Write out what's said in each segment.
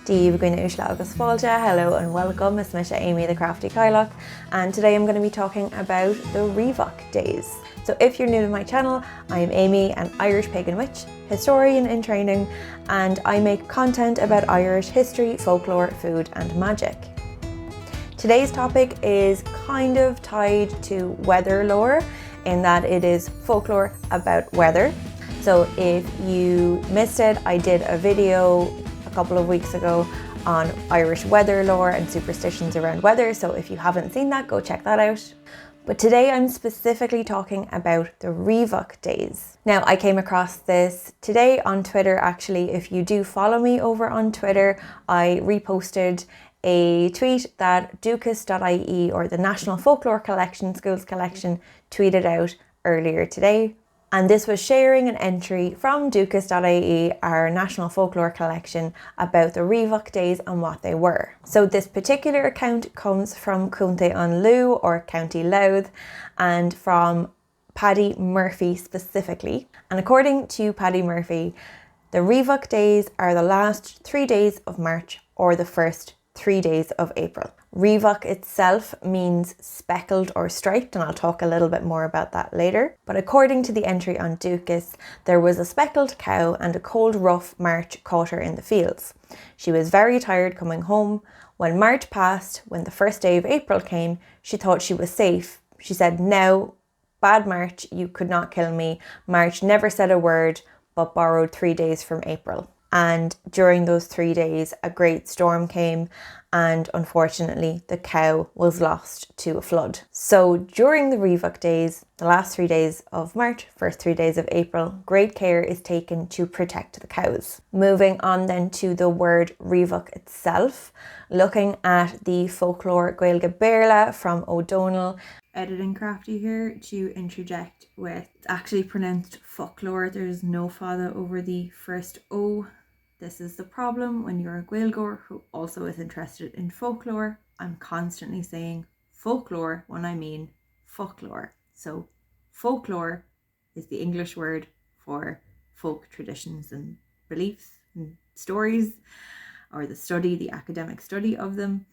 Díobh Gwine Ushla agus Fáilte. Hello and welcome. It's Misha Amy the Crafty Kylock, and today I'm going to be talking about the Reebhach days. So if you're new to my channel, I am Amy, an Irish pagan witch, historian in training, and I make content about Irish history, folklore, food and magic. Today's topic is kind of tied to weather lore in that it is folklore about weather. So if you missed it, I did a video a couple of weeks ago on Irish weather lore and superstitions around weather. So if you haven't seen that, go check that out. But today I'm specifically talking about the Reebok days. Now, I came across this today on Twitter. Actually, if you do follow me over on Twitter, I reposted a tweet that dúchas.ie, or the National Folklore Collection, Schools Collection, tweeted out earlier today. And this was sharing an entry from dúchas.ie, our National Folklore Collection, about the Reebok days and what they were. So this particular account comes from Cúntaí an Lú, or County Louth, and from Paddy Murphy specifically. And according to Paddy Murphy, the Reebok days are the last 3 days of March or the first 3 days of April. Reebhach itself means speckled or striped, and I'll talk a little bit more about that later. But according to the entry on Dúchas, there was a speckled cow and a cold, rough March caught her in the fields. She was very tired coming home. When March passed, when the first day of April came, she thought she was safe. She said, "Now, bad March, you could not kill me. March never said a word, but borrowed 3 days from April." And during those 3 days, a great storm came, and unfortunately the cow was lost to a flood. So during the Reebok days, the last 3 days of March, first 3 days of April, great care is taken to protect the cows. Moving on then to the word Reebok itself, looking at the Folklore Gaeilge Béarla from O'Donnell. Editing crafty here to interject with, it's actually pronounced folklore. There's no fada over the first O. This is the problem when you're a Gaeilgeoir who also is interested in folklore. I'm constantly saying folklore when I mean folklore. So folklore is the English word for folk traditions and beliefs and stories, or the study, the academic study of them.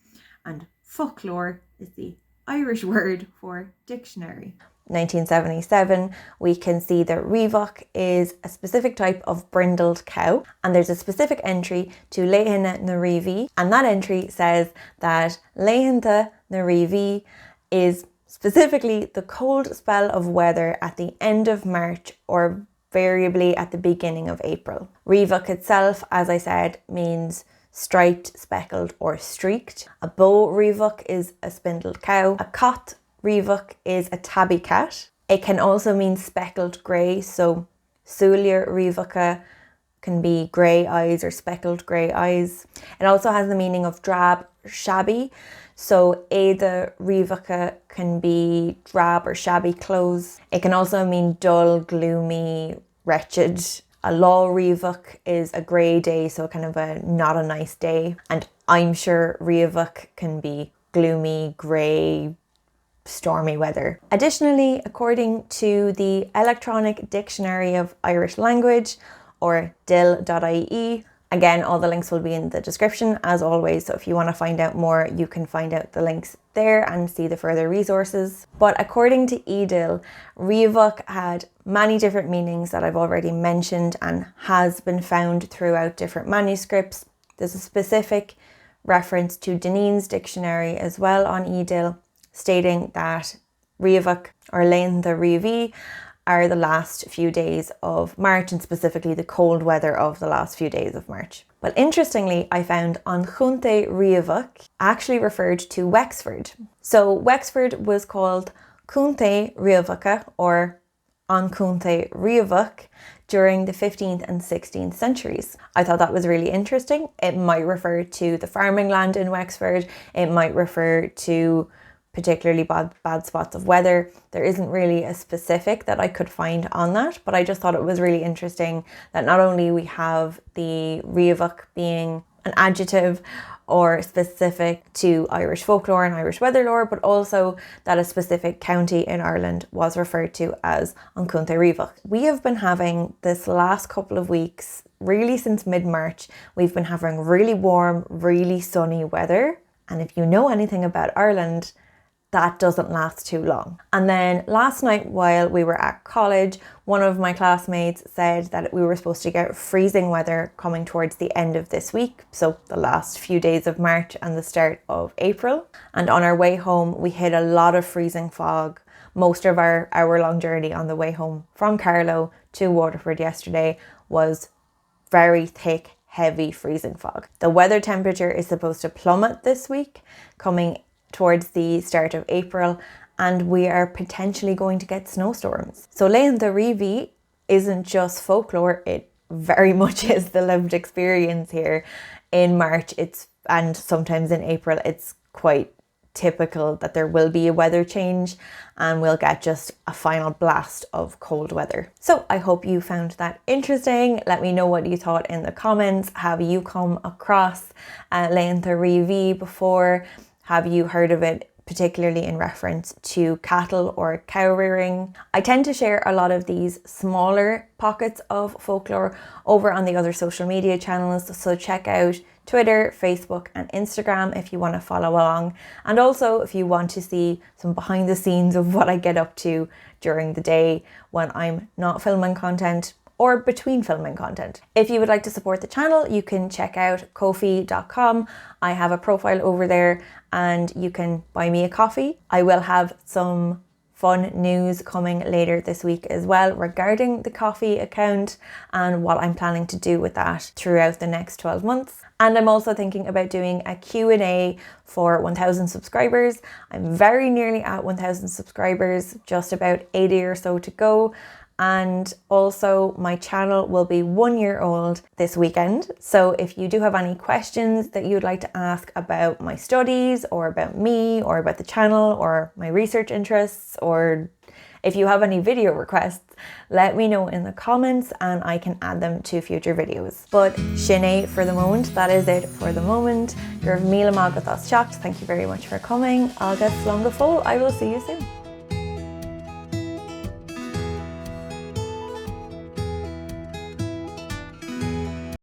And folklore is the Irish word for dictionary. 1977, we can see that Reebok is a specific type of brindled cow, and there's a specific entry to Laethanta na riabhaí, and that entry says that Laethanta na riabhaí is specifically the cold spell of weather at the end of March or variably at the beginning of April. Reebok itself, as I said, means striped, speckled or streaked. A bow Reebok is a spindled cow. A cot Reebok is a tabby cat. It can also mean speckled grey, so Súlir Reebhacha can be grey eyes or speckled grey eyes. It also has the meaning of drab, shabby, so Éada Reebhacha can be drab or shabby clothes. It can also mean dull, gloomy, wretched. A law Reebhach is a grey day, so kind of a not a nice day. And I'm sure Ríabhach can be gloomy, grey, stormy weather. Additionally, according to the Electronic Dictionary of Irish Language, or dil.ie, again, all the links will be in the description as always, so if you want to find out more, you can find out the links there and see the further resources. But according to Edil, Ríabhach had many different meanings that I've already mentioned and has been found throughout different manuscripts. There's a specific reference to Dineen's dictionary as well on Edil, stating that Ríabhach or Laethanta riabhaí are the last few days of March, and specifically the cold weather of the last few days of March. But interestingly, I found on Cúntaí Riabhach actually referred to Wexford. So Wexford was called Cúntaí Riabhacha, or An Cúntaí Ríabhach, during the 15th and 16th centuries. I thought that was really interesting. It might refer to the farming land in Wexford. It might refer to particularly bad spots of weather. There isn't really a specific that I could find on that, but I just thought it was really interesting that not only we have the Reebok being an adjective or specific to Irish folklore and Irish weather lore, but also that a specific county in Ireland was referred to as An Cúnta Riabhach. We have been having this last couple of weeks, really since mid-March, we've been having really warm, really sunny weather. And if you know anything about Ireland, that doesn't last too long. And then last night while we were at college, one of my classmates said that we were supposed to get freezing weather coming towards the end of this week, so the last few days of March and the start of April. And on our way home, we hit a lot of freezing fog. Most of our hour-long journey on the way home from Carlow to Waterford yesterday was very thick, heavy freezing fog. The weather temperature is supposed to plummet this week, coming towards the start of April, and we are potentially going to get snowstorms. So Laethanta isn't just folklore, it very much is the lived experience here. In March and sometimes in April, it's quite typical that there will be a weather change and we'll get just a final blast of cold weather. So I hope you found that interesting. Let me know what you thought in the comments. Have you come across Laethanta before? Have you heard of it, particularly in reference to cattle or cow rearing? I tend to share a lot of these smaller pockets of folklore over on the other social media channels, so check out Twitter, Facebook and Instagram if you want to follow along. And also if you want to see some behind the scenes of what I get up to during the day when I'm not filming content or between filming content. If you would like to support the channel, you can check out ko-fi.com. I have a profile over there and you can buy me a coffee. I will have some fun news coming later this week as well regarding the coffee account and what I'm planning to do with that throughout the next 12 months. And I'm also thinking about doing a Q&A for 1,000 subscribers. I'm very nearly at 1,000 subscribers, just about 80 or so to go. And also my channel will be 1 year old this weekend. So if you do have any questions that you'd like to ask about my studies or about me or about the channel or my research interests, or if you have any video requests, let me know in the comments and I can add them to future videos. But Shinné for the moment, that is it for the moment. Thank you very much for coming. Agus long go fóill. I will see you soon.